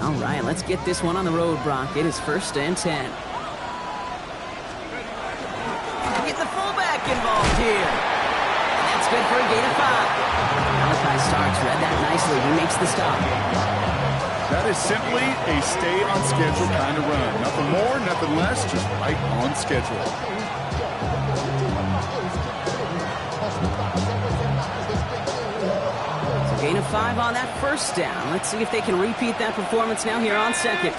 All right, let's get this one on the road, Brock. It is 1st and 10. Get the fullback involved here. And that's good for a gain of 5. Malachi Starks read that nicely. He makes the stop. That is simply a stay-on-schedule kind of run. Nothing more, nothing less, just right on schedule. So gain of 5 on that 1st down. Let's see if they can repeat that performance now here on 2nd.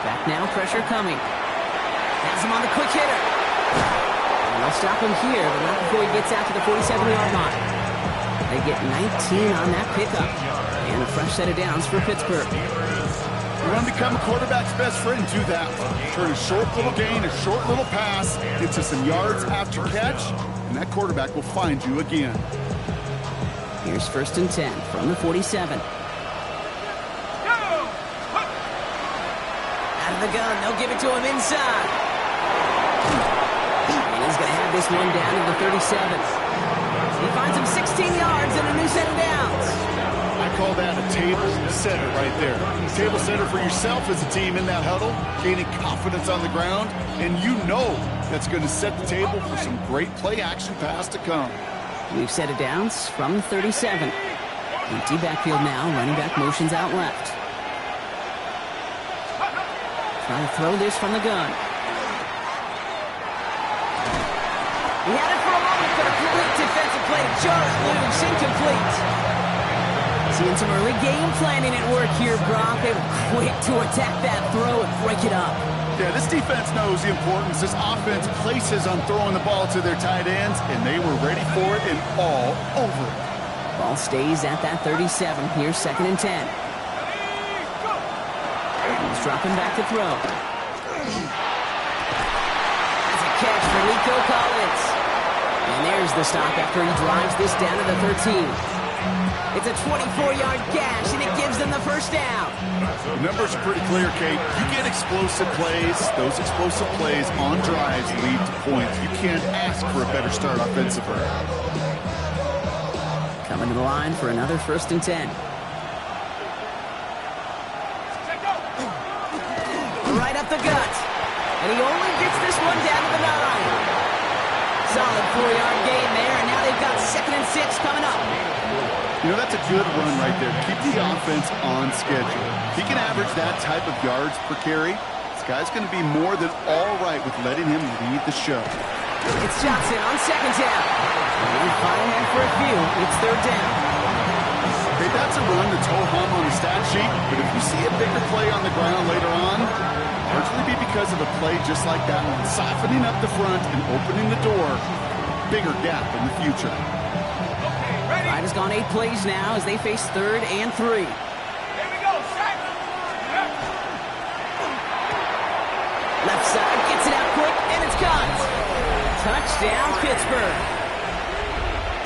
Back now, pressure coming. Has him on the quick hitter. And they'll stop him here, but not before he gets out to the 47-yard line. They get 19 on that pickup. And a fresh set of downs for Pittsburgh. You want to become a quarterback's best friend, do that. Turn a short little gain, a short little pass into some yards after catch, and that quarterback will find you again. Here's 1st and 10 from the 47. Out of the gun, they'll give it to him inside. And he's going to have this one down to the 37. He finds him 16 yards and a new set of downs. I call that a table setter right there. Table setter for yourself as a team in that huddle, gaining confidence on the ground, and you know that's going to set the table for some great play-action pass to come. We've set it downs from the 37. Empty backfield now, running back motions out left. Trying to throw this from the gun. He had it for a moment, but a complete defensive play just loose, incomplete. Seeing some early game planning at work here, Brock. They were quick to attack that throw and break it up. Yeah, this defense knows the importance this offense places on throwing the ball to their tight ends, and they were ready for it and all over it. Ball stays at that 37. Here's 2nd and 10. He's dropping back to throw. That's a catch for Nico Collins. And there's the stop after he drives this down to the 13. It's a 24-yard gash, and it gives them the 1st down. The numbers are pretty clear, Kate. You get explosive plays. Those explosive plays on drives lead to points. You can't ask for a better start offensively. Coming to the line for another 1st and 10. Right up the gut. And he only gets this one down to the 9. Solid 4-yard gain there, and now they've got 2nd and 6 coming up. You know, that's a good run right there. Keep the offense on schedule. He can average that type of yards per carry. This guy's going to be more than all right with letting him lead the show. It's Johnson on 2nd down. And find that for a few. It's 3rd down. Okay, that's a run that's ho-hum on the stat sheet, but if you see a bigger play on the ground later on, largely be because of a play just like that one, softening up the front and opening the door, bigger gap in the future. Right has gone 8 plays now as they face 3rd and 3. Here we go, sack. Left side gets it out quick, and it's caught. Touchdown, Pittsburgh.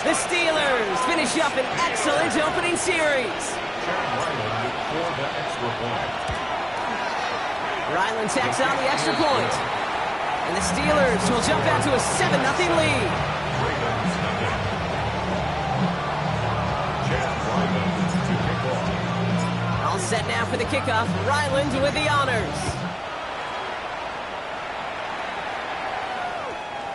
The Steelers finish up an excellent opening series. Ryland tacks on the extra point. And the Steelers will jump out to a 7-0 lead. All set now for the kickoff. Ryland with the honors.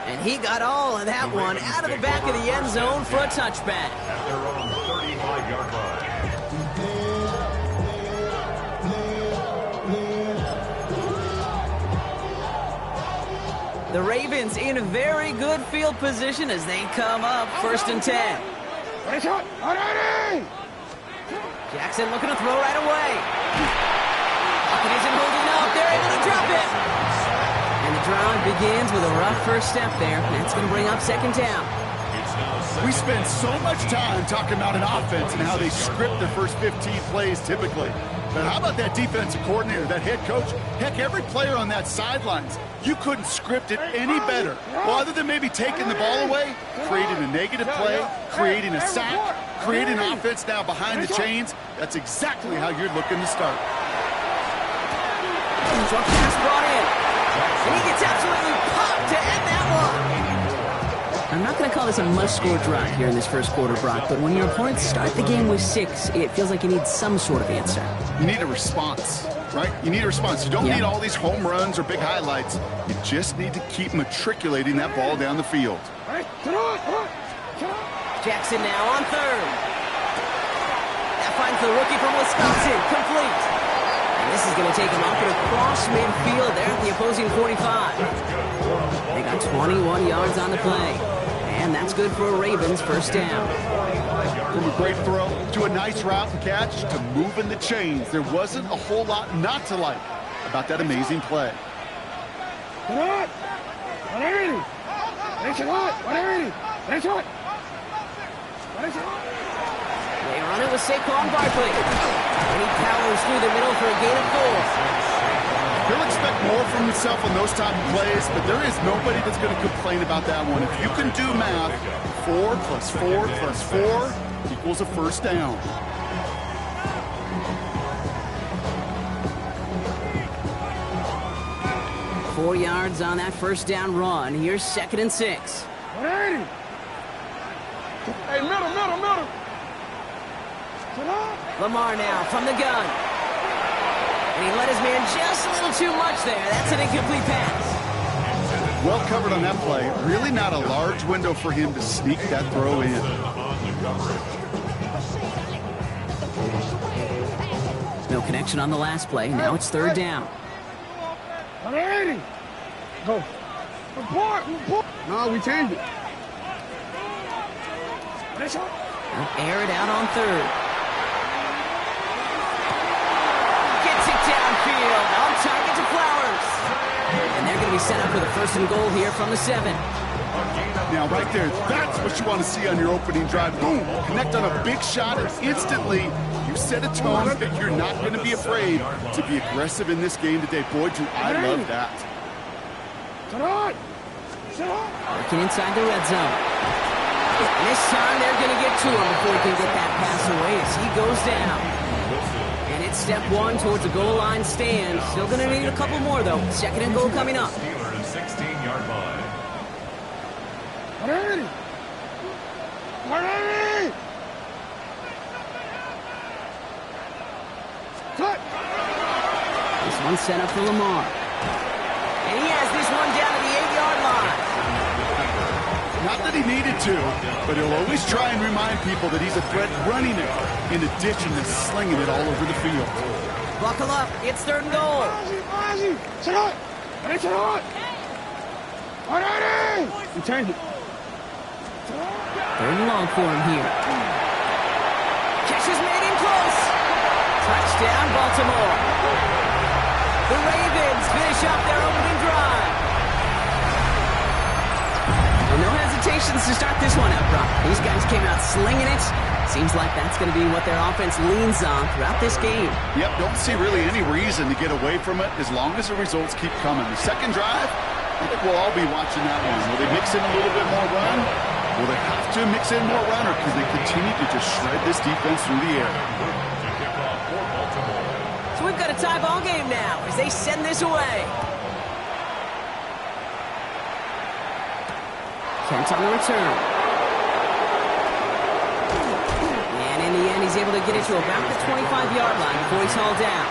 And he got all of that one out of the back of the end zone for a touchback. At their own 35-yard line. The Ravens in very good field position as they come up 1st and 10. Jackson looking to throw right away. Puckett isn't holding up. They're able to drop it. And the drive begins with a rough first step there. That's going to bring up 2nd down. We spend so much time talking about an offense and how they script their first 15 plays typically. But how about that defensive coordinator, that head coach? Heck, every player on that sidelines, you couldn't script it any better. Well, other than maybe taking the ball away, creating a negative play, creating a sack, creating offense now behind the chains. That's exactly how you're looking to start. Short pass brought in. And he gets absolutely popped to end that one. I'm not going to call this a must-score drive here in this first quarter, Brock, but when your opponents start the game with 6, it feels like you need some sort of answer. You need a response, right? You need a response. You don't need all these home runs or big highlights. You just need to keep matriculating that ball down the field. Jackson now on third. That finds the rookie from Wisconsin, complete. And this is going to take him up and across midfield there at the opposing 45. They got 21 yards on the play. And that's good for a Ravens first down. From a great throw to a nice route and catch to moving the chains, there wasn't a whole lot not to like about that amazing play. They run it with Saquon Barkley. And he powers through the middle for a gain of 4. He'll expect more from himself on those type of plays, but there is nobody that's going to complain about that one. If you can do math, 4 plus 4 plus 4 equals a first down. Four yards on that first down run. Here's 2nd and 6. Hey, middle. Lamar now from the gun. And he let his man just a little too much there. That's an incomplete pass. Well covered on that play. Really not a large window for him to sneak that throw in. No connection on the last play. Now it's 3rd down. Go. Report. No, we changed it. They'll air it out on 3rd. Gets it downfield. On target to Flowers. And they're going to be set up for the 1st and goal here from the 7. Now, right there, that's what you want to see on your opening drive. Boom! Connect on a big shot, and instantly you set a tone that you're not going to be afraid to be aggressive in this game today. Boy, do I love that. Working inside the red zone. And this time they're going to get to him before he can get that pass away as he goes down. And it's step 1 towards the goal line stand. Still going to need a couple more, though. 2nd and goal coming up. Steelers 16-yard line. This one's set up for Lamar. And he has this one down to the 8-yard line. Not that he needed to, but he'll always try and remind people that he's a threat running it in addition to slinging it all over the field. Buckle up. It's 3rd and goal. We changed it. 3rd and long for him here. Catch is made in close. Touchdown, Baltimore. The Ravens finish up their opening drive. And no hesitations to start this one out, Brock. These guys came out slinging it. Seems like that's going to be what their offense leans on throughout this game. Yep, don't see really any reason to get away from it as long as the results keep coming. The second drive, I think we'll all be watching that one. Will they mix in a little bit more run? Will they have to mix in more run, or can they continue to just shred this defense through the air? So we've got a tie ball game now as they send this away. Kent on the return. And in the end, he's able to get it to about the 25-yard line before he's hauled down.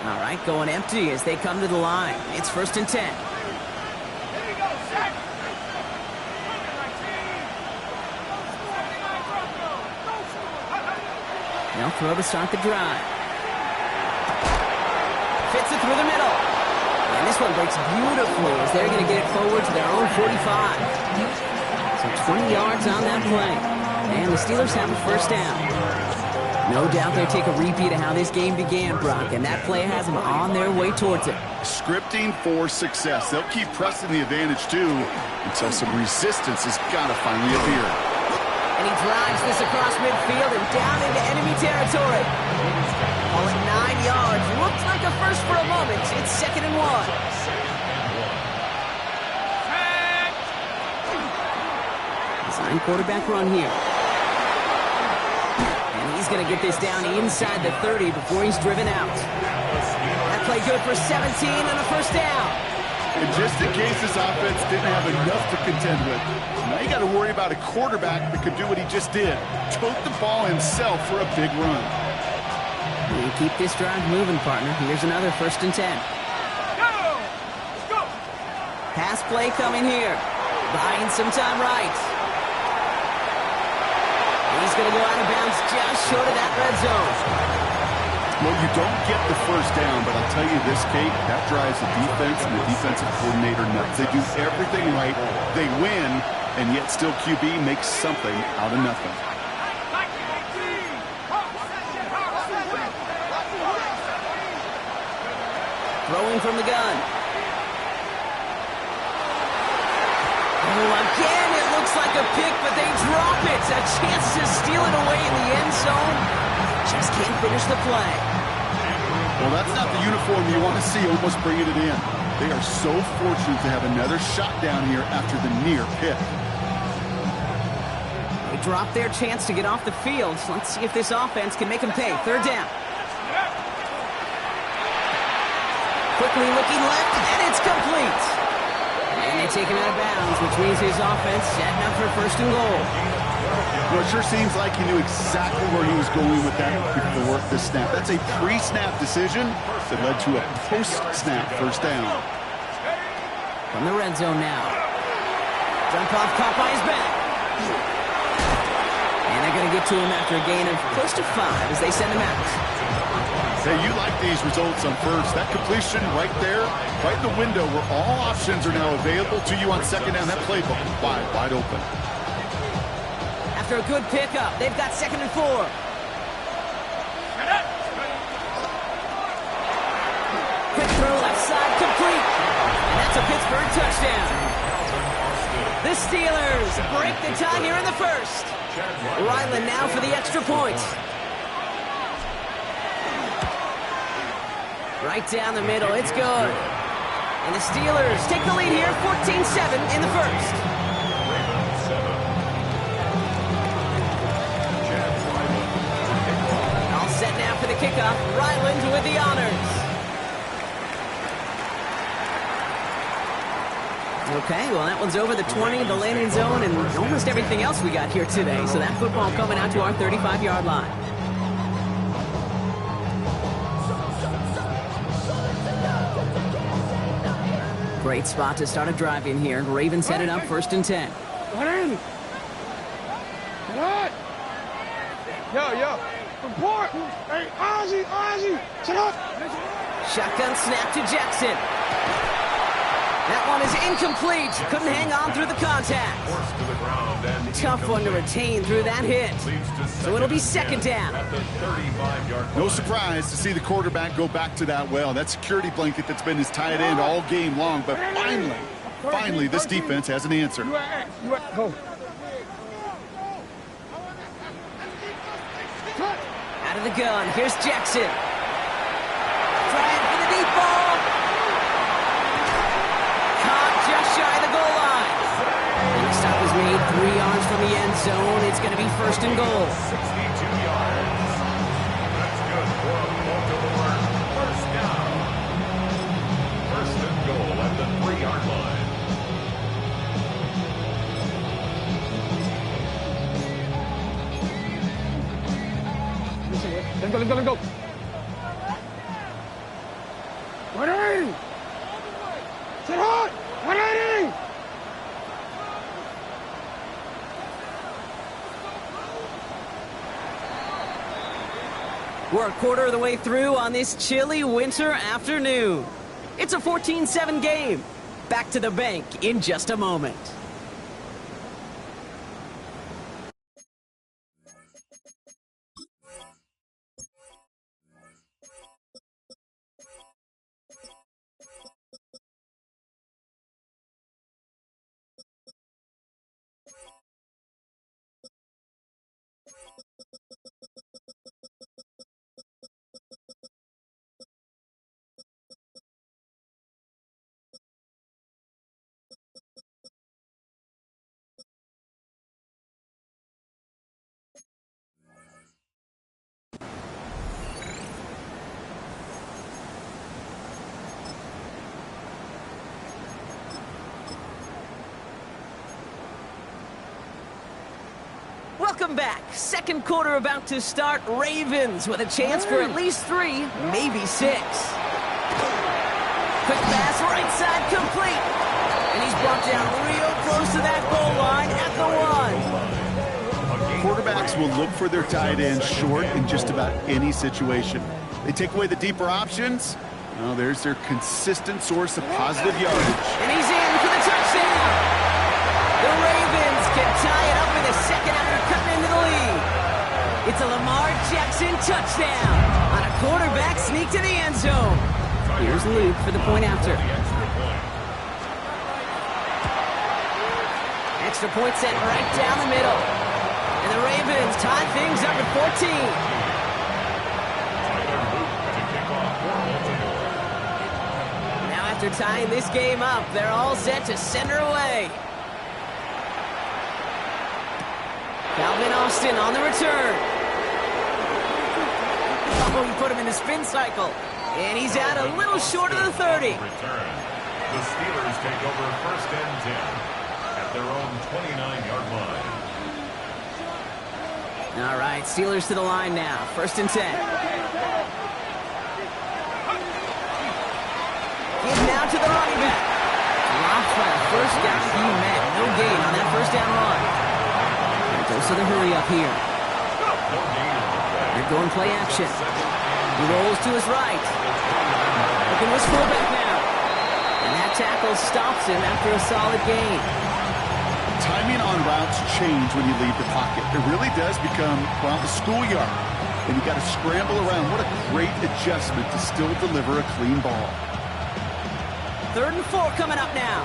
All right, going empty as they come to the line. It's 1st and 10. Here we go, Shaq. They'll throw to start the drive. Fits it through the middle. And this one breaks beautifully as they're going to get it forward to their own 45. So 20 yards on that play. And the Steelers have a first down. No doubt they'll take a repeat of how this game began, Brock, and that play has them on their way towards it. Scripting for success. They'll keep pressing the advantage, too, until some resistance has got to finally appear. And he drives this across midfield and down into enemy territory. All at 9 yards. Looks like a first for a moment. It's 2nd and 1. Design quarterback run here. He's going to get this down inside the 30 before he's driven out. That play good for 17 and a first down. And just in case this offense didn't have enough to contend with, now you got to worry about a quarterback that could do what he just did. Tote the ball himself for a big run. You keep this drive moving, partner. Here's another 1st and 10. Pass play coming here. Buying some time right. He's going to go out of bounds just short of that red zone. Well, you don't get the first down, but I'll tell you this, Kate, that drives the defense and the defensive coordinator nuts. They do everything right. They win, and yet still QB makes something out of nothing. Throwing from the gun. Oh, again, it looks like a pick, but they drop it. A chance to steal it away in the end zone. Just can't finish the play. Well, that's not the uniform you want to see almost bringing it in. They are so fortunate to have another shot down here after the near pick. They drop their chance to get off the field. Let's see if this offense can make them pay. 3rd down. Quickly looking left, and it's complete. And they take him out of bounds, which means his offense setting up for 1st and goal. Well, it sure seems like he knew exactly where he was going with that before the snap. That's a pre-snap decision that led to a post-snap 1st down. From the red zone now. Jump off, caught by his back. And they're going to get to him after a gain of close to 5 as they send him out. Hey, you like these results on 1st. That completion right there, right in the window where all options are now available to you on 2nd down. That playbook is wide open. After a good pickup, they've got 2nd and 4. Quick throw left side, complete. And that's a Pittsburgh touchdown. The Steelers break the tie here in the 1st. Ryland now for the extra point. Right down the middle, it's good. And the Steelers take the lead here, 14-7 in the 1st. All set now for the kickoff. Ryland with the honors. Okay, well, that one's over the 20, the landing zone, and almost everything else we got here today. So that football coming out to our 35-yard line. Great spot to start a drive in here. Ravens headed up 1st and 10. What in? What? Yo. Report. Hey, Ozzy. Shut up. Shotgun snap to Jackson. That one is incomplete. Couldn't hang on through the contact. Tough one to retain through that hit. So it'll be 2nd down. No surprise to see the quarterback go back to that well. That security blanket that's been his tight end all game long. But finally, this defense has an answer. Go. Out of the gun. Here's Jackson. Trying for the deep ball. Caught just shy of the goal line. And the stop is made 3 yards from the end zone. It's going to be 1st and goal. 62 yards. That's good for a multiple 1st down. 1st and goal at the 3-yard line. Let go. 180. Sit hard. 180. We're a quarter of the way through on this chilly winter afternoon. It's a 14-7 game. Back to the bank in just a moment. Welcome back. Second quarter about to start. Ravens with a chance for at least 3, maybe 6. Quick pass, right side, complete. And he's brought down real close to that goal line at the 1. Quarterbacks will look for their tight end short in just about any situation. They take away the deeper options. Well, there's their consistent source of positive yardage. And he's in for the touchdown. The Ravens can tie it up in a second after cutting into the lead. It's a Lamar Jackson touchdown on a quarterback sneak to the end zone. Here's Luke for the point after. Extra point set right down the middle. And the Ravens tie things up at 14. After tying this game up, they're all set to send her away. Calvin Austin on the return. Oh, he put him in the spin cycle. And he's out a little short of the 30. The Steelers take over first and 10 at their own 29-yard line. All right, Steelers to the line now. First and 10. He's now to the running back. Dropped by a first down he met. No gain on that first down run. Goes to the hurry up here. They're going play action. He rolls to his right. Looking to his fullback now. And that tackle stops him after a solid gain. Timing on routes change when you leave the pocket. It really does become, well, the schoolyard. And you got to scramble around. What a great adjustment to still deliver a clean ball. 3rd and 4 coming up now.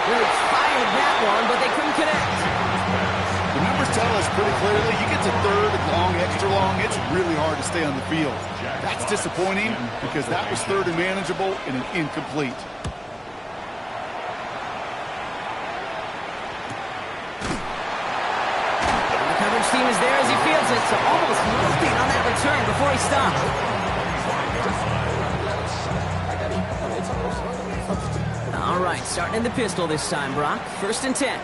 Really fired that one, but they couldn't connect. The numbers tell us pretty clearly, you get to 3rd and long, extra long, it's really hard to stay on the field. That's disappointing because that was 3rd and manageable and an incomplete. Team is there as he fields it, so almost nothing on that return before he stopped. All right, starting in the pistol this time, Brock. First and 10.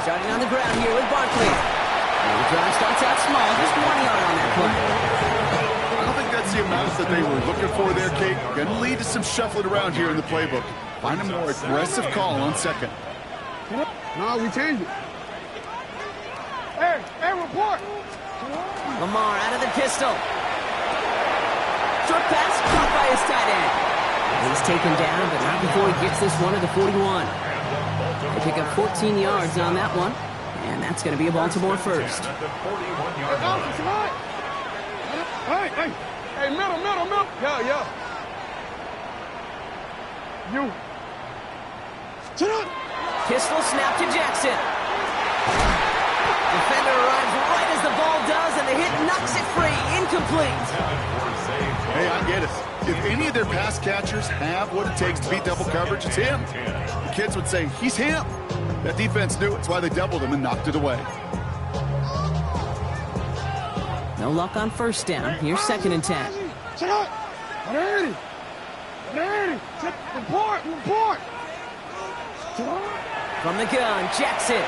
Starting on the ground here with Barkley. The drive starts out small, just 1 yard on that play. I don't think that's the amount that they were looking for there, Kate. Going to lead to some shuffling around here in the playbook. Find a more aggressive call on second. No, we changed it. Hey, report. Lamar out of the pistol. Short pass caught by his tight end. He's taken down, but not before he gets this one to the 41. They pick up 14 yards on that one, and that's going to be a Baltimore first. Hey, middle. Yeah. You. Pistol snap to Jackson. Defender arrives right as the ball does, and the hit knocks it free. Incomplete. Hey, I get it. If any of their pass catchers have what it takes to beat double coverage, it's him. The kids would say, he's him. That defense knew it. That's why they doubled him and knocked it away. No luck on first down. Here's 2nd and 10. Report. From the gun, Jackson.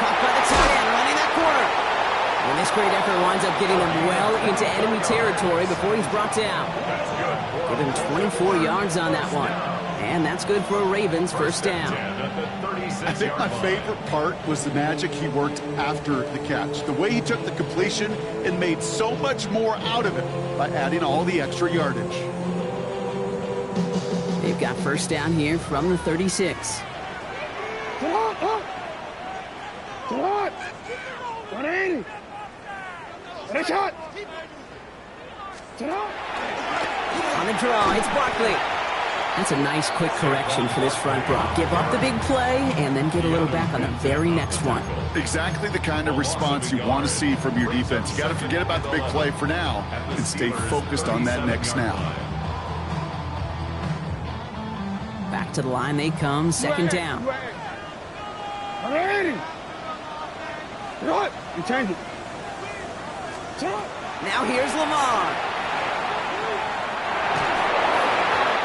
Caught by the tight end, running that corner. And this great effort winds up getting him well into enemy territory before he's brought down. Give him 24 yards on that one. And that's good for a Ravens first down. I think my favorite part was the magic he worked after the catch. The way he took the completion and made so much more out of it by adding all the extra yardage. They've got first down here from the 36. On the draw, it's Barkley. That's a nice quick correction for this front, Brock. Give up the big play and then get a little back on the very next one. Exactly the kind of response you want to see from your defense. You got to forget about the big play for now and stay focused on that next snap. Back to the line they come, 2nd down. You change it. Now here's Lamar.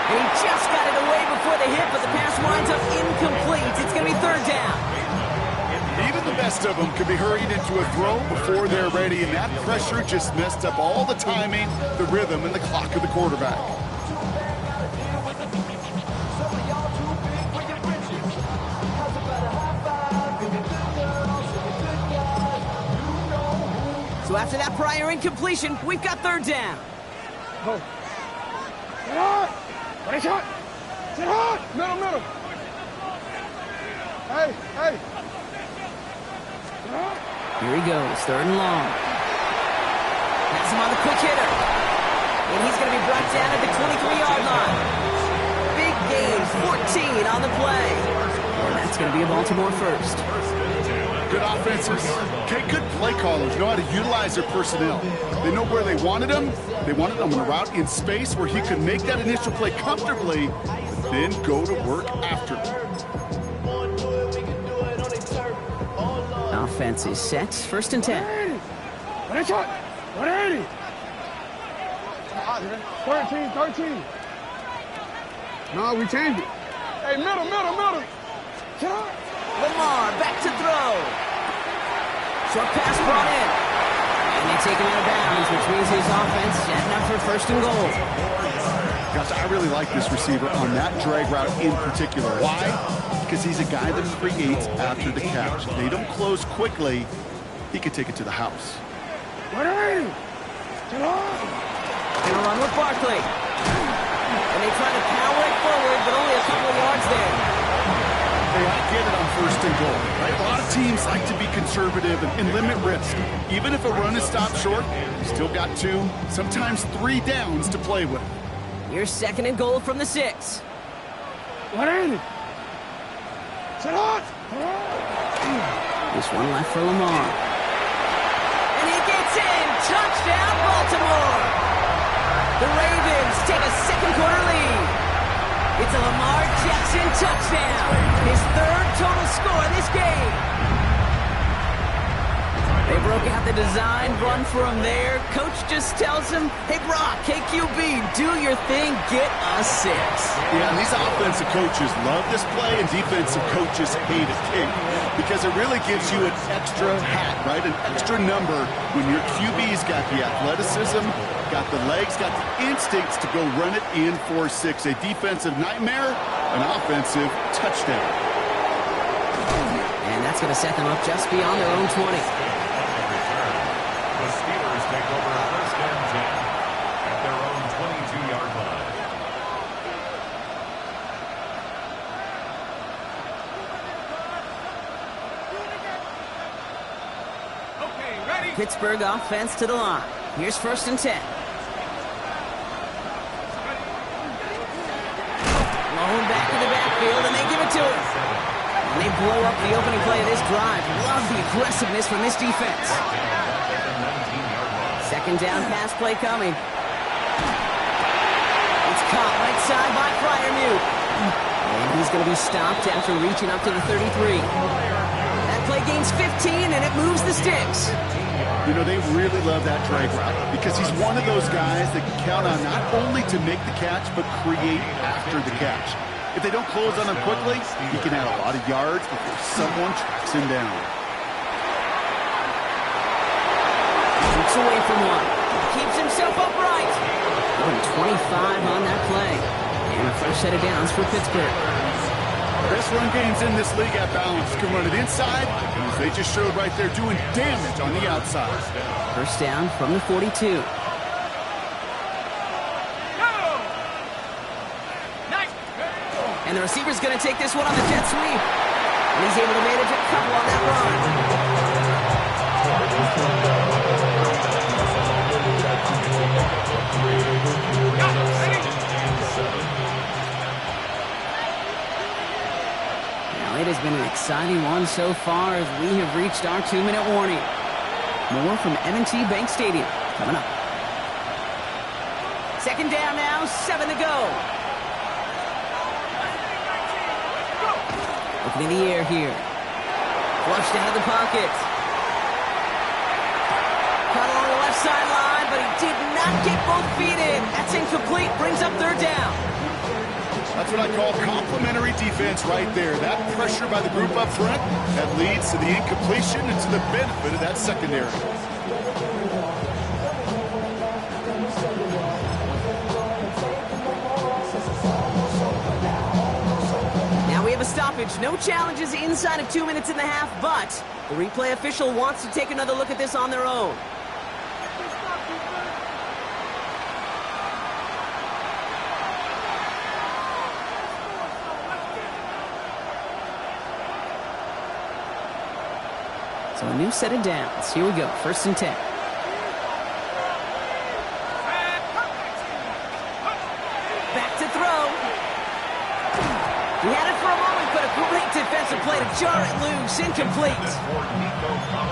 And he just got it away before the hit, but the pass winds up incomplete. It's going to be third down. Even the best of them could be hurried into a throw before they're ready, and that pressure just messed up all the timing, the rhythm, and the clock of the quarterback. So after that prior incompletion, we've got third down. Go. Get hard. Right shot. Get hard. Middle. Hey. Here he goes, third and long. Has him on the quick hitter. And he's going to be brought down at the 23-yard line. Big gain, 14 on the play. And that's going to be a Baltimore first. Good offenses, okay, good play callers know how to utilize their personnel. They know where they wanted him. They wanted him on a route in space where he could make that initial play comfortably, but then go to work after. Offense is set, first and 10. 180. 13. No, we changed it. Hey, middle. Get up. Lamar back to throw. Short pass brought in. And they take him out of bounds, which means his offense setting up for first and goal. Gosh, I really like this receiver on that drag route in particular. Why? Because he's a guy that creates after the catch. If they don't close quickly, he could take it to the house. Get on. Gonna run with Barkley. And they try to power it forward, but only a couple of yards there. They ought to get it on first and goal, right? A lot of teams like to be conservative and limit risk. Even if a run is stopped short, you still got 2, sometimes 3 downs to play with. Here's second and goal from the 6. 180. Get on. Just one left for Lamar. And he gets in! Touchdown, Baltimore! The Ravens take a second quarter lead. It's a Lamar Jackson touchdown. His third total score this game. They broke out the design run for him there. Coach just tells him, hey, Brock, KQB, do your thing, get a 6. Yeah, and these offensive coaches love this play, and defensive coaches hate it, because it really gives you an extra hat, right? An extra number when your QB's got the athleticism, got the legs, got the instincts to go run it in for 6. A defensive nightmare, an offensive touchdown. And that's going to set them up just beyond their own 20. The Steelers take over first and 10 at their own 22-yard line. Okay, ready. Pittsburgh offense to the line. Here's first and 10. Blown back in the backfield, and they give it to him. And they blow up the opening play of this drive. Love the aggressiveness from this defense. Second down pass play coming. It's caught right side by Freiermuth. And he's going to be stopped after reaching up to the 33. That play gains 15, and it moves the sticks. You know, they really love that drag route because he's one of those guys that can count on not only to make the catch, but create after the catch. If they don't close on him quickly, he can add a lot of yards before someone tracks him down. Keeps away from one. Keeps himself upright. 25 on that play. And a first set of downs for Pittsburgh. Best run games in this league at balance. Can run it inside, as they just showed right there, doing damage on the outside. First down from the 42. And the receiver's going to take this one on the jet sweep. And he's able to manage a couple on that run. Now, it has been an exciting one so far as we have reached our 2-minute warning. More from M&T Bank Stadium coming up. Second down now, 7 to go. Looking in the air here. Flushed out of the pocket. Caught along the left sideline, but cannot get both feet in. That's incomplete. Brings up third down. That's what I call complementary defense right there. That pressure by the group up front, that leads to the incompletion and to the benefit of that secondary. Now we have a stoppage. No challenges inside of 2 minutes and a half, but the replay official wants to take another look at this on their own. So a new set of downs. Here we go. 1st and 10. Back to throw. He had it for a moment, but a great defensive play to jar it loose. Incomplete.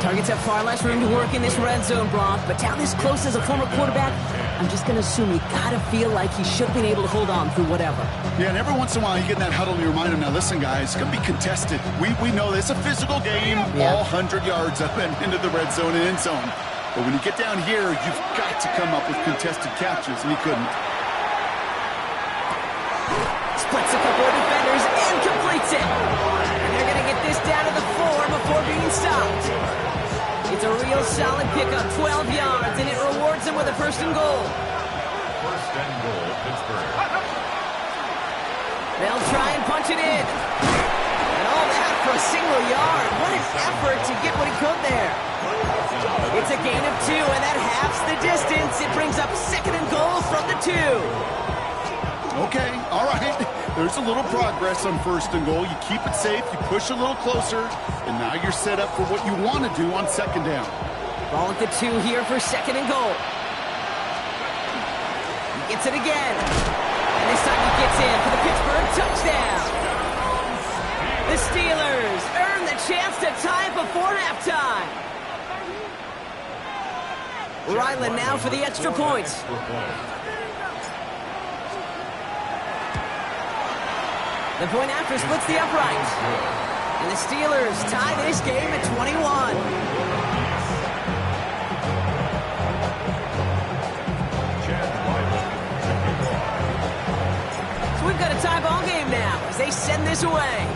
Targets have far less room to work in this red zone, Brock, but down this close as a former quarterback, I'm just going to assume you got to feel like he should have been able to hold on through whatever. Yeah, and every once in a while you get in that huddle and you remind him, now listen, guys, it's going to be contested. We know this. It's a physical game, all 100 yards up and into the red zone and end zone. But when you get down here, you've got to come up with contested catches, and he couldn't. Splits a couple of defenders and completes it. And they're going to get this down to the 4 before being stopped. It's a real solid pickup, 12 yards, and it rewards them with a 1st and goal. 1st and goal, Pittsburgh. They'll try and punch it in. And all that for a single yard. What an effort to get what he could there. It's a gain of 2, and that halves the distance. It brings up 2nd and goal from the 2. Okay, all right. There's a little progress on 1st and goal. You keep it safe, you push a little closer, and now you're set up for what you want to do on 2nd down. Ball at the 2 here for 2nd and goal. He gets it again. And this time he gets in for the Pittsburgh touchdown. The Steelers earn the chance to tie it before halftime. Ryland now for the extra point. The point after splits the upright. And the Steelers tie this game at 21. So we've got a tie ball game now as they send this away.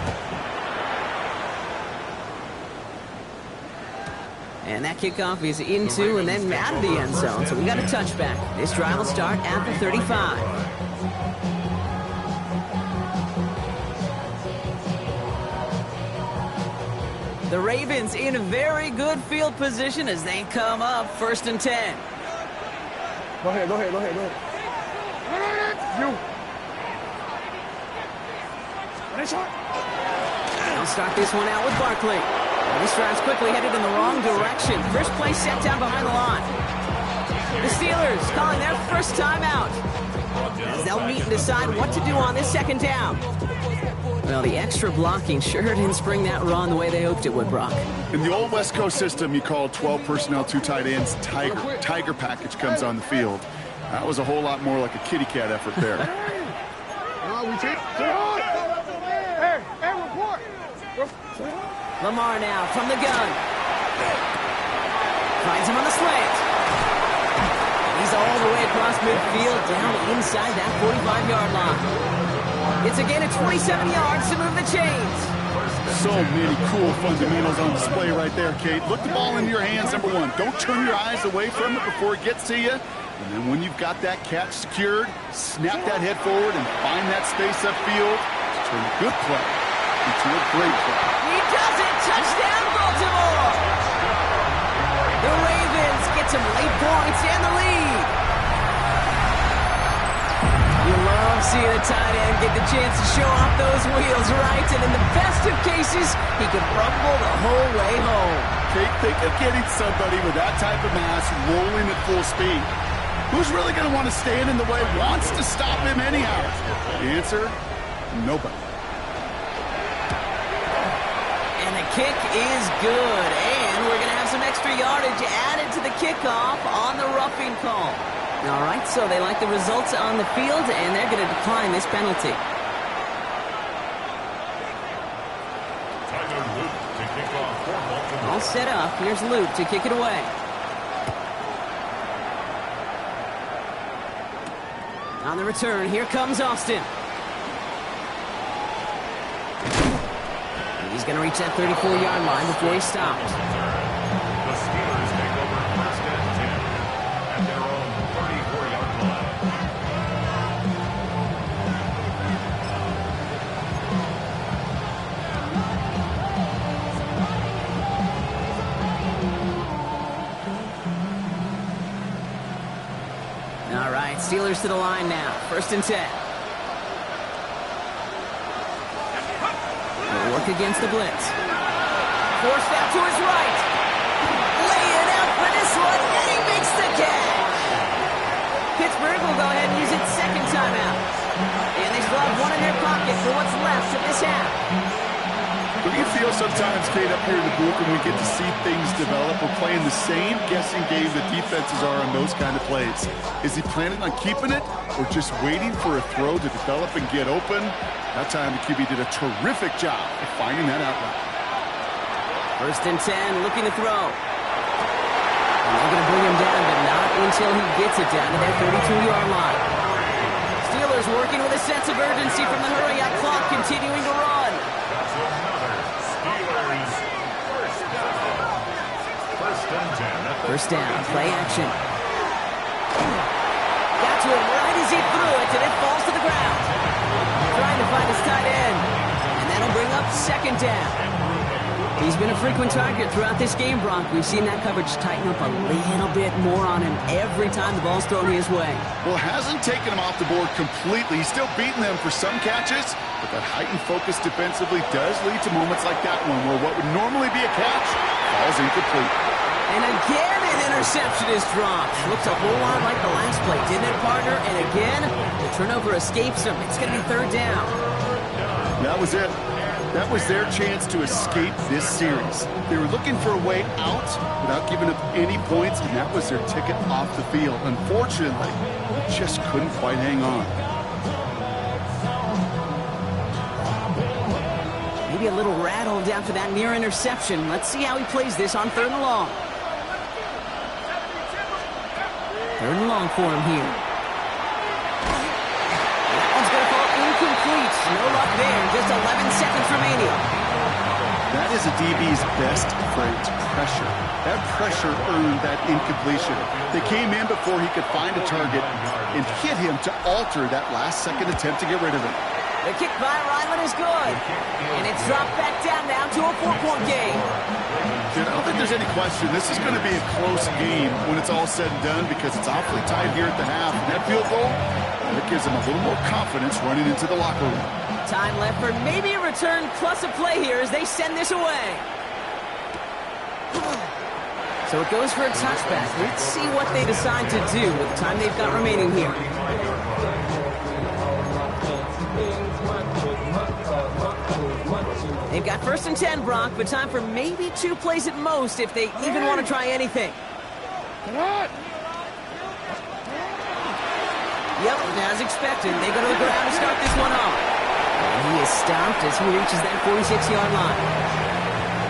And that kickoff is into and then out of the end zone. So we got a touchback. This drive will start at the 35. The Ravens in a very good field position as they come up 1st and 10. Go ahead. You. They'll start this one out with Barkley. And this drive's quickly headed in the wrong direction. First play set down behind the line. The Steelers calling their first timeout as they'll meet and decide what to do on this 2nd down. Well, the extra blocking sure didn't spring that run the way they hoped it would, Brock. In the old West Coast system, you call 12 personnel, 2 tight ends, Tiger package comes on the field. That was a whole lot more like a kitty cat effort there. Lamar now from the gun. Finds him on the slant. He's all the way across midfield, down inside that 45-yard line. It's a gain of 27 yards to move the chains. So many cool fundamentals on display right there, Kate. Look the ball into your hands, number 1. Don't turn your eyes away from it before it gets to you. And then when you've got that catch secured, snap that head forward and find that space upfield to turn a good play into a great play. He does it! Touchdown, Baltimore! The Ravens get some late points and the lead. You love seeing a tight end get the chance to show off those wheels, right? And in the best of cases, he could rumble the whole way home. Kate, think of getting somebody with that type of mass rolling at full speed. Who's really going to want to stand in the way, wants to stop him anyhow? The answer, nobody. And the kick is good. And we're going to have some extra yardage added to the kickoff on the roughing call. All right, so they like the results on the field, and they're going to decline this penalty. All set up. Here's Luke to kick it away. On the return, here comes Austin. He's going to reach that 34-yard line before he stops. The Steelers take over first and 10 at their own 34-yard line. All right, Steelers to the line now. First and 10. They'll work against the blitz. Forced out to his right. Lay it out for this one, and he makes the catch. Pittsburgh will go ahead and use its second timeout. And they still have one in their pocket for what's left of this half. Don't you feel sometimes, Kate, up here in the booth when we get to see things develop? We're playing the same guessing game the defenses are on those kind of plays. Is he planning on keeping it or just waiting for a throw to develop and get open? That time the QB did a terrific job of finding that outlet. First and 10, looking to throw. And they're going to bring him down, but not until he gets it down to that 32-yard line. Steelers working with a sense of urgency from the hurry-up clock, continuing to run. First down, play action. Got to him right as he threw it, and it falls to the ground. Trying to find his tight end, and that'll bring up second down. He's been a frequent target throughout this game, Brock. We've seen that coverage tighten up a little bit more on him every time the ball's thrown his way. Well, it hasn't taken him off the board completely. He's still beating them for some catches, but that heightened focus defensively does lead to moments like that one where what would normally be a catch falls incomplete. And again, an interception is dropped. Looks a whole lot like the last play, didn't it, partner? And again, the turnover escapes him. It's going to be third down. That was it. That was their chance to escape this series. They were looking for a way out without giving up any points, and that was their ticket off the field. Unfortunately, they just couldn't quite hang on. Maybe a little rattled after that near interception. Let's see how he plays this on third and long. Third and long for him here. That one's going to fall incomplete. No luck there. Just 11 seconds remaining. That is a DB's best friend, pressure. That pressure earned that incompletion. They came in before he could find a target and hit him to alter that last-second attempt to get rid of him. The kick by Ryland is good. And it's dropped back down now to a 4-point game. Dude, I don't think there's any question. This is going to be a close game when it's all said and done because it's awfully tight here at the half. And that field goal, that gives them a little more confidence running into the locker room. Time left for maybe a return plus a play here as they send this away. So it goes for a touchback. Let's see what they decide to do with the time they've got remaining here. They've got first and 10, Brock, but time for maybe 2 plays at most if they even want to try anything. Yep, as expected, they go to the ground to start this one off. And he is stopped as he reaches that 46-yard line.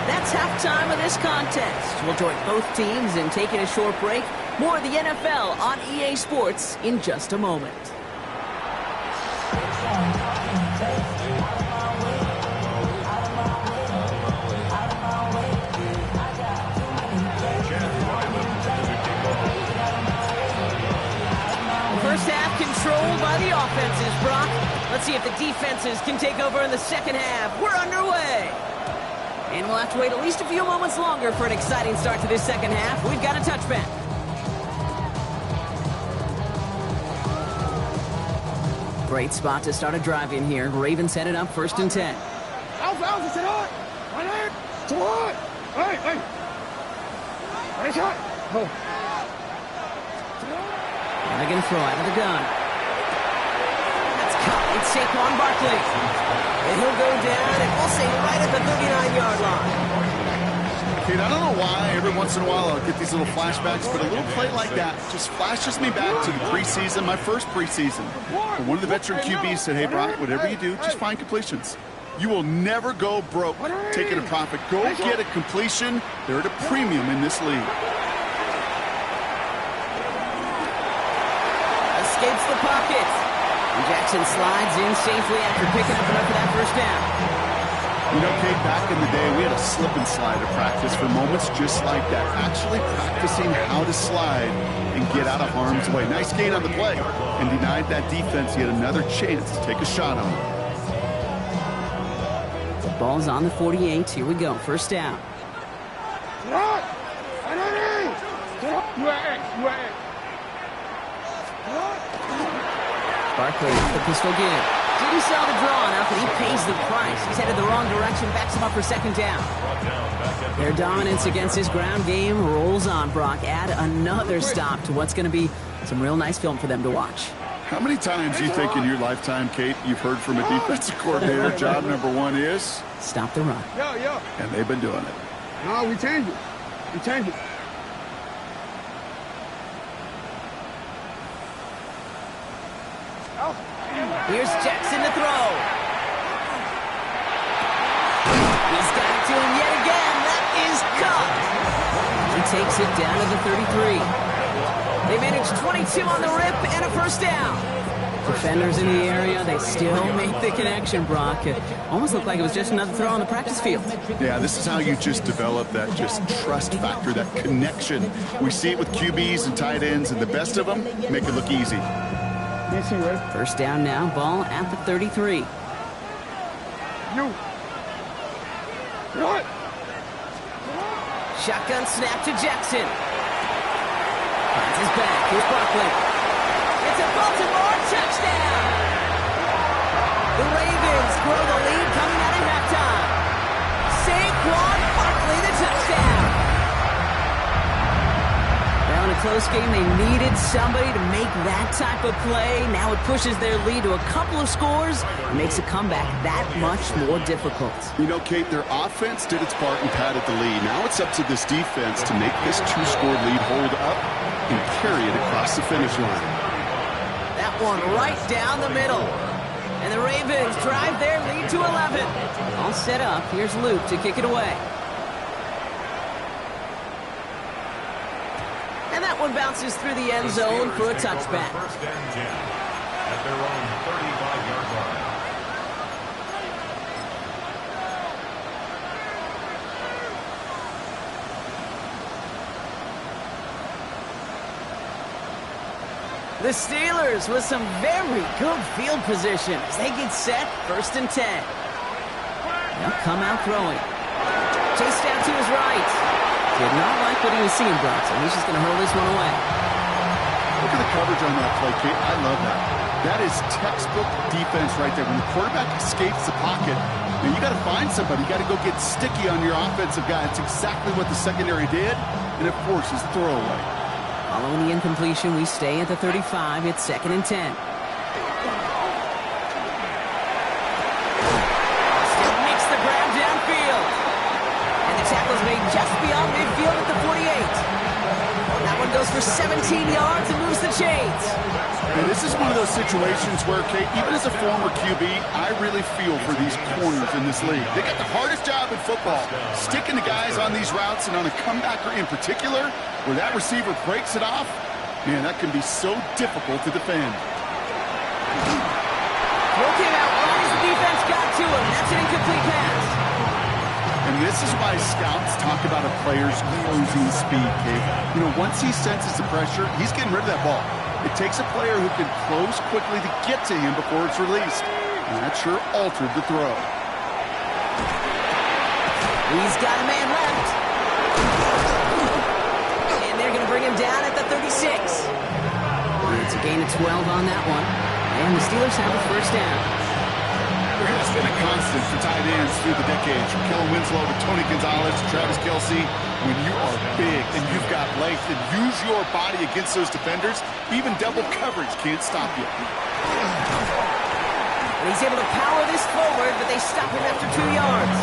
That's halftime of this contest. We'll join both teams in taking a short break. More of the NFL on EA Sports in just a moment. First half controlled by the offenses, Brock. Let's see if the defenses can take over in the second half. We're underway. And we'll have to wait at least a few moments longer for an exciting start to this second half. We've got a touchback. Great spot to start a drive in here. Ravens headed up first and 10. Alpha, sit on! Right there! To what? Hey! Nice shot! Oh. They're going to throw out of the gun. That's caught. It's Saquon Barkley. And he'll go down, and we'll say right at the 39-yard line. Kate, I don't know why every once in a while I'll get these little flashbacks, but a little play like that just flashes me back to the preseason, my first preseason. And one of the veteran QBs said, hey, Brock, whatever you do, just find completions. You will never go broke taking a profit. Go get a completion. They're at a premium in this league. escapes the pocket. And Jackson slides in safely after picking up enough of that first down. You know, Kate, back in the day, we had a slip and slide at practice for moments just like that. Actually practicing how to slide and get out of harm's way. Nice gain on the play, and denied that defense yet another chance to take a shot on him. The ball's on the 48. Here we go. First down. Barkley with the pistol give. Didn't sell the draw enough, and he pays the price. He's headed the wrong direction, backs him up for second down. Their dominance against his ground game rolls on, Brock. Add another stop to what's going to be some real nice film for them to watch. How many times do you think in your lifetime, Kate, you've heard from a defensive coordinator, job number one is? Stop the run. And they've been doing it. No, we change it. We change it. Here's Jackson to throw. He's got it to him yet again. That is caught. He takes it down to the 33. They managed 22 on the rip and a first down. Defenders in the area, they still make the connection, Brock. It almost looked like it was just another throw on the practice field. Yeah, this is how you just develop that just trust factor, that connection. We see it with QBs and tight ends, and the best of them make it look easy. First down now, ball at the 33. Shotgun snap to Jackson. Finds his back. Here's Barkley. It's a Baltimore touchdown. The Ravens grow the lead coming out of halftime. Saquon Barkley, the touchdown. Well, in a close game, they needed somebody to make that type of play. Now it pushes their lead to a couple of scores and makes a comeback that much more difficult. You know, Kate, their offense did its part and padded the lead. Now it's up to this defense to make this two-score lead hold up and carry it across the finish line. That one right down the middle. And the Ravens drive their lead to 11. All set up. Here's Luke to kick it away. And that one bounces through the end zone for a touchback. First and 10 at their own 35-yard line. The Steelers with some very good field position as they get set, first and 10. They'll come out throwing. Chased out to his right. Did not like what he was seeing, Brock, so he's just going to hurl this one away. Look at the coverage on that play, Kate. I love that. That is textbook defense right there. When the quarterback escapes the pocket, now you got to find somebody. You got to go get sticky on your offensive guy. It's exactly what the secondary did, and it forces the throwaway. Following the incompletion, we stay at the 35. It's second and 10. Still makes the grab downfield. And the tackle's made just beyond midfield at the 48. That one goes for 17 yards and moves the chains. And this is one of those situations where, Kate, even as a former QB, I really feel for these corners in this league. They got the hardest job in football, sticking the guys on these routes and on a comebacker in particular, where that receiver breaks it off. Man, that can be so difficult to defend. Throw came out right as the defense got to him. That's an incomplete pass. And this is why scouts talk about a player's closing speed, Kate. You know, once he senses the pressure, he's getting rid of that ball. It takes a player who can close quickly to get to him before it's released. And that sure altered the throw. He's got a man left. And they're going to bring him down at the 36. It's a gain of 12 on that one. And the Steelers have a first down. It's been a constant for tight ends through the decades. From Kellen Winslow to Tony Gonzalez to Travis Kelce. When you are big and you've got length and use your body against those defenders, even double coverage can't stop you. And he's able to power this forward, but they stop him after 2 yards.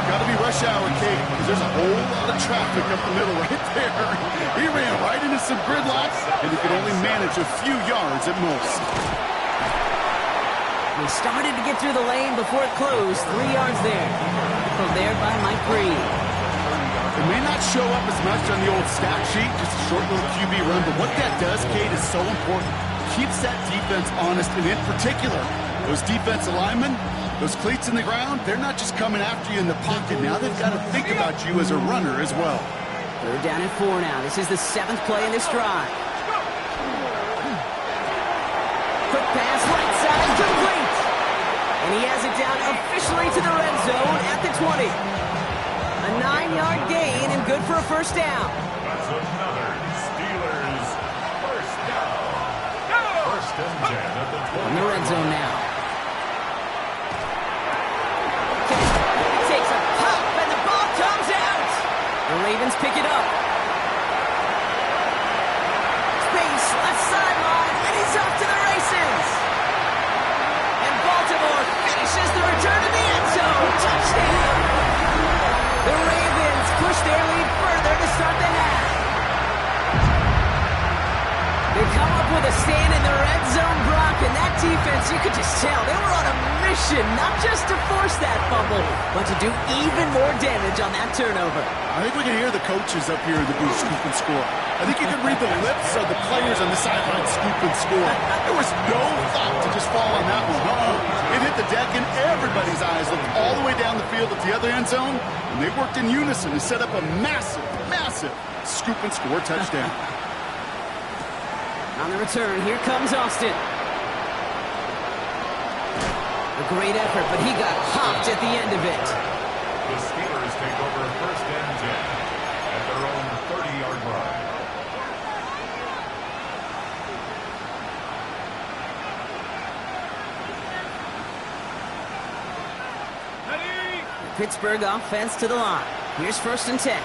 Got to be rush hour, Kate, because there's a whole lot of traffic up the middle right there. He ran right into some gridlock, and he could only manage a few yards at most. They started to get through the lane before it closed. 3 yards there. From there by Mike Green. It may not show up as much on the old stat sheet, just a short little QB run, but what that does, Kate, is so important. Keeps that defense honest, and in particular, those defensive linemen, those cleats in the ground, they're not just coming after you in the pocket. Now they've got to think about you as a runner as well. They're down at 4 now. This is the 7th play in this drive. Quick pass, right side, complete. And he has it down officially to the red zone at the 20. A 9-yard gain and good for a first down. That's another Steelers first down. First and 10 at the 20. In the red zone now. Takes a pop and the ball comes out. The Ravens pick it up. Space, left sideline, and he's off to the races. And Baltimore finishes the return to the end zone. Touchdown. The Ravens push their lead further to start the half. They come up with a stand in the red zone, Brock, and that defense, you could just tell, they were on a mission, not just to force that fumble, but to do even more damage on that turnover. I think we can hear the coaches up here in the booth scoop and score. I think you can read the lips of the players on the sideline scoop and score. There was no thought to just fall on that one. It hit the deck, and everybody's eyes looked all the way down the field at the other end zone, and they worked in unison to set up a massive, massive scoop and score touchdown. On the return, here comes Austin. A great effort, but he got hopped at the end of it. The Steelers take over first and 10 at their own 30-yard line. Pittsburgh offense to the line. Here's first and 10.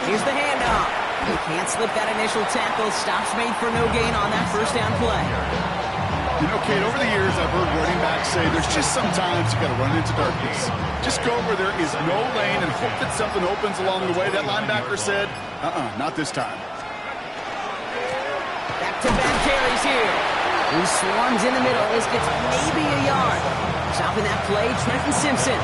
Here's the handoff. He can't slip that initial tackle. Stops made for no gain on that first down play. You know, Kate, over the years, I've heard running backs say there's just sometimes you got to run into darkness. Just go where there is no lane and hope that something opens along the way. That linebacker said, not this time. Back-to-back carries here. He swarms in the middle. This gets maybe a yard. Stopping that play, Trenton Simpson.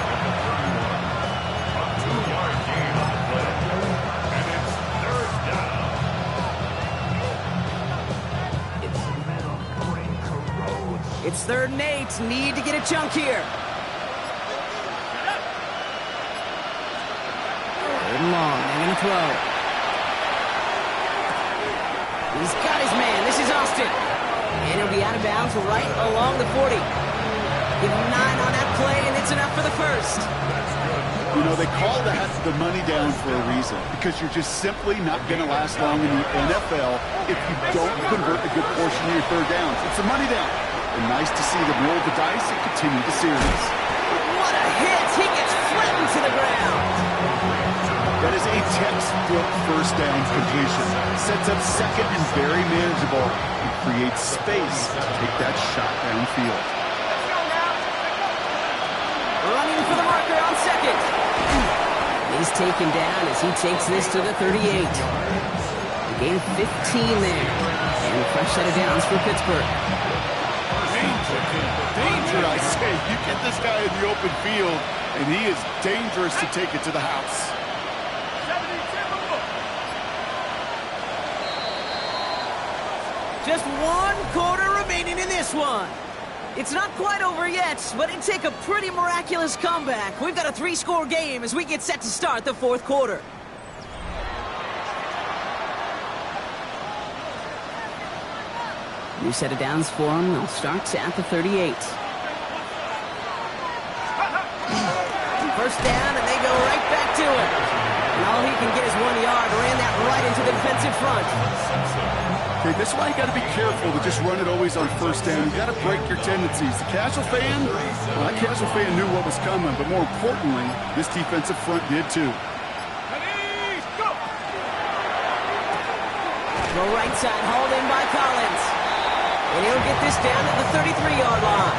It's 3rd and 8. Need to get a chunk here. 3rd and long. They're going to throw. He's got his man. This is Austin. And he'll be out of bounds right along the 40. Give him 9 on that play, and it's enough for the first. You know, they call the money down for a reason, because you're just simply not going to last long in the NFL if you don't convert a good portion of your 3rd downs. It's a money down. And nice to see them roll the dice and continue the series. What a hit! He gets flattened to the ground. That is a textbook first down completion. Sets up second and very manageable and creates space to take that shot downfield. Running for the marker on second. He's taken down as he takes this to the 38. He gained 15 there. And a fresh set of downs for Pittsburgh. Danger, I say. You get this guy in the open field, and he is dangerous to take it to the house. Just 1 quarter remaining in this one. It's not quite over yet, but it'd take a pretty miraculous comeback. We've got a 3-score game as we get set to start the 4th quarter. New set of downs for him. They'll start at the 38. First down, and they go right back to it. And all he can get is 1 yard. Ran that right into the defensive front. Okay, this is why you got to be careful to just run it always on first down. You got to break your tendencies. The casual fan, well, that casual fan knew what was coming, but more importantly, this defensive front did too. Go right side, hauled in by Collins. And he'll get this down at the 33-yard line.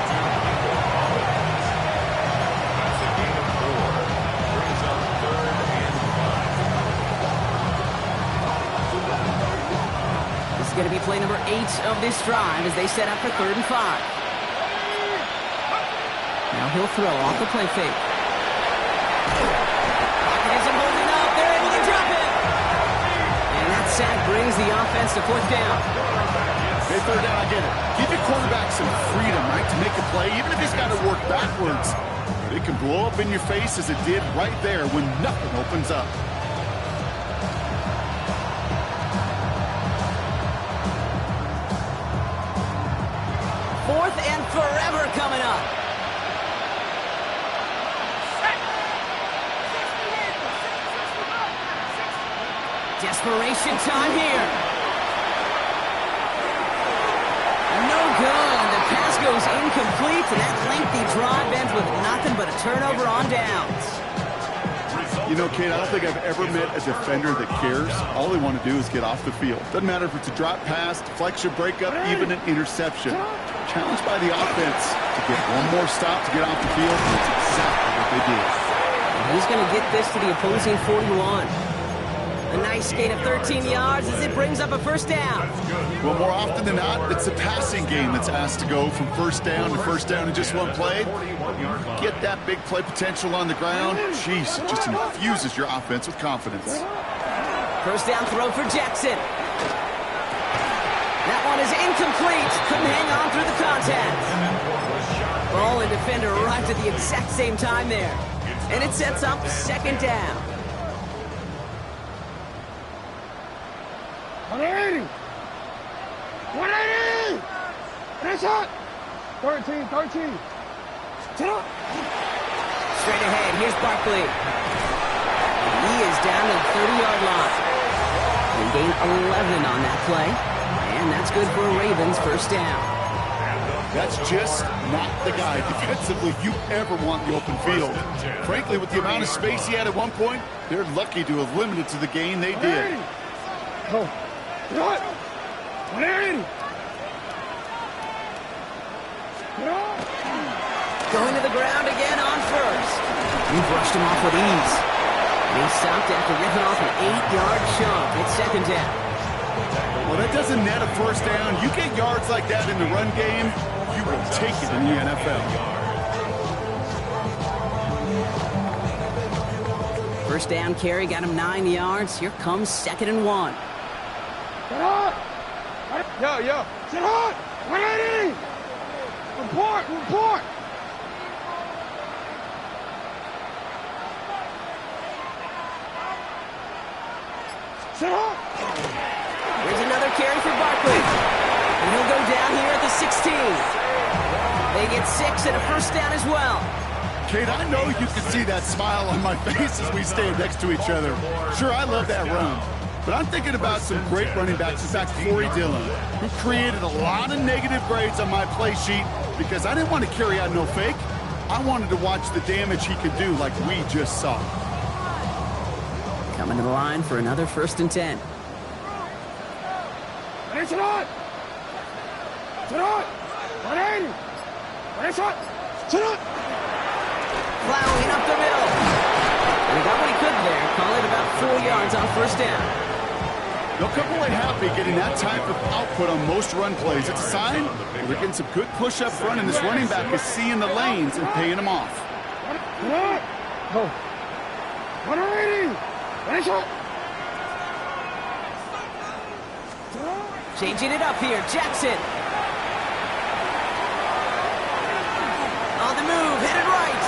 That's a gain of 4. Brings up 3rd and 5. This is going to be play number 8 of this drive as they set up for 3rd and 5. Now he'll throw off the play fake. Pocket isn't holding up. They're able to drop it. And that sack brings the offense to fourth down. Hey, third down, I get it. Give your quarterback some freedom, right, to make a play, even if he's got to work backwards. But it can blow up in your face as it did right there when nothing opens up. Fourth and forever coming up. Desperation time here. No good. The pass goes incomplete, and that lengthy drive ends with nothing but a turnover on downs. You know, Kate, I don't think I've ever met a defender that cares. All they want to do is get off the field. Doesn't matter if it's a drop pass, deflection, breakup, even an interception. Challenged by the offense to get one more stop to get off the field, and that's exactly what they did. And he's going to get this to the opposing 41. A nice gain of 13 yards as it brings up a first down. Well, more often than not, it's the passing game that's asked to go from first down to first down in just one play. Get that big play potential on the ground. Jeez, it just infuses your offense with confidence. First down throw for Jackson. That one is incomplete. Couldn't hang on through the contact. Ball and defender arrived at the exact same time there. And it sets up second down. 180! 180! Finish it! 13. Sit up! Straight ahead, here's Barkley. He is down to the 30-yard line. They gain 11 on that play. And that's good for a Ravens first down. That's just not the guy defensively you ever want in the open field. Frankly, with the amount of space he had at one point, they're lucky to have limited to the gain they did. Go. What? 180! Going to the ground again on first. He brushed him off with ease. And he stopped after ripping off an 8-yard chunk. It's second down. Well, that doesn't net a first down. You get yards like that in the run game, you will take it in the NFL. First down carry got him 9 yards. Here comes second and 1. Sit up! Yo. Sit up! 180! Report! Sit up! Here's another carry for Barkley. And he'll go down here at the 16. They get 6 and a first down as well. Kate, I know you can see that smile on my face as we stand next to each other. Sure, I love that run. But I'm thinking about some great running backs. In fact, Corey Dillon, who created a lot of negative grades on my play sheet because I didn't want to carry out no fake. I wanted to watch the damage he could do like we just saw. Coming to the line for another first and 10. Sit up! 180! Sit up! Plowing up the middle. And he got what he could there. Call it about 4 yards on first down. They'll come away happy getting that type of output on most run plays. It's a sign they're getting some good push up front, and this running back is seeing the lanes and paying them off. Go. 180! Finish it! Changing it up here, Jackson. On the move, headed right.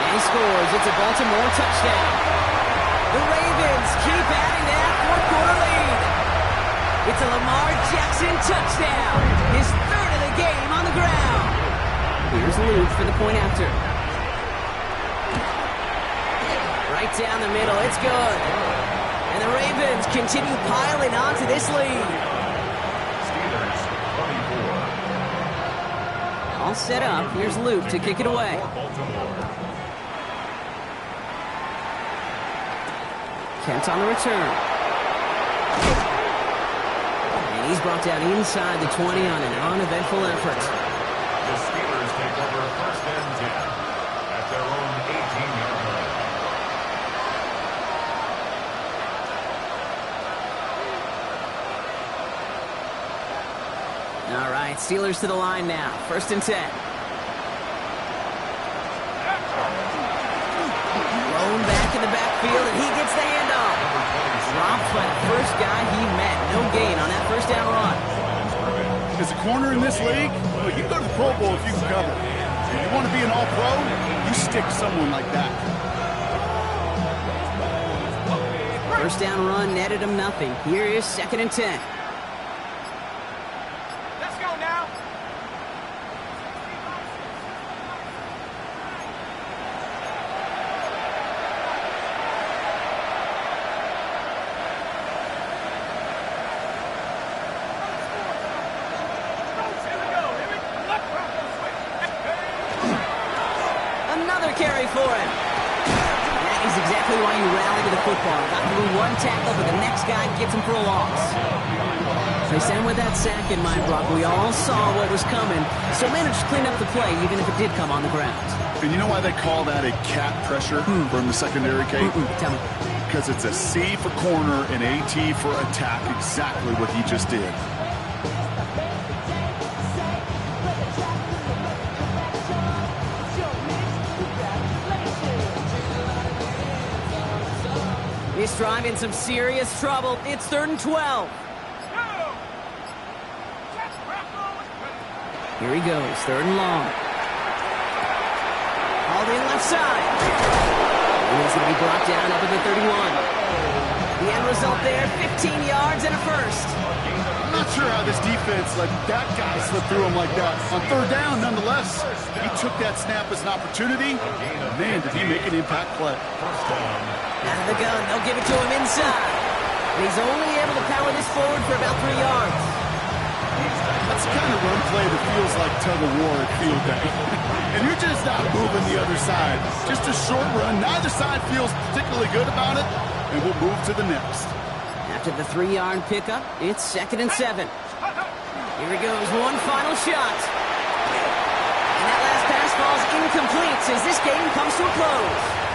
And he scores. It's a Baltimore touchdown. The Ravens keep adding that fourth-quarter lead. It's a Lamar Jackson touchdown. His third of the game on the ground. Here's Luke for the point after. Right down the middle. It's good. And the Ravens continue piling onto this lead. All set up. Here's Luke to kick it away. Kent on the return. And he's brought down inside the 20 on an uneventful effort. The Steelers take over first and 10 at their own 18-yard line. All right, Steelers to the line now. First and 10. by the first guy he met. No gain on that first down run. As a corner in this league, well, you can go to the Pro Bowl if you can cover. If you want to be an all-pro, you stick someone like that. First down run netted him nothing. Here is 2nd and 10. Let's go now. Another carry for him. That is exactly why you rally to the football. Got through one tackle, but the next guy gets him for a loss. They sent with that sack in mind, Brock. We all saw what was coming, so managed to clean up the play, even if it did come on the ground. And you know why they call that a cat pressure from the secondary, Kate? Tell me. Because it's a C for corner and AT for attack, exactly what he just did. This drive in some serious trouble. It's 3rd and 12. Here he goes, 3rd and long. Hauled in left side. He's going to be brought down up at the 31. The end result there, 15 yards and a first. I'm not sure how this defense let that guy slip through him like that. On 3rd down, nonetheless, he took that snap as an opportunity. Man, did he make an impact play. Out of the gun, they'll give it to him inside. And he's only able to power this forward for about 3 yards. That's the kind of run play that feels like tug-of-war at field day. And you're just not moving the other side. Just a short run. Neither side feels particularly good about it. And we'll move to the next. After the 3-yard pickup, it's 2nd and 7. Here he goes, one final shot. And that last pass falls incomplete as this game comes to a close.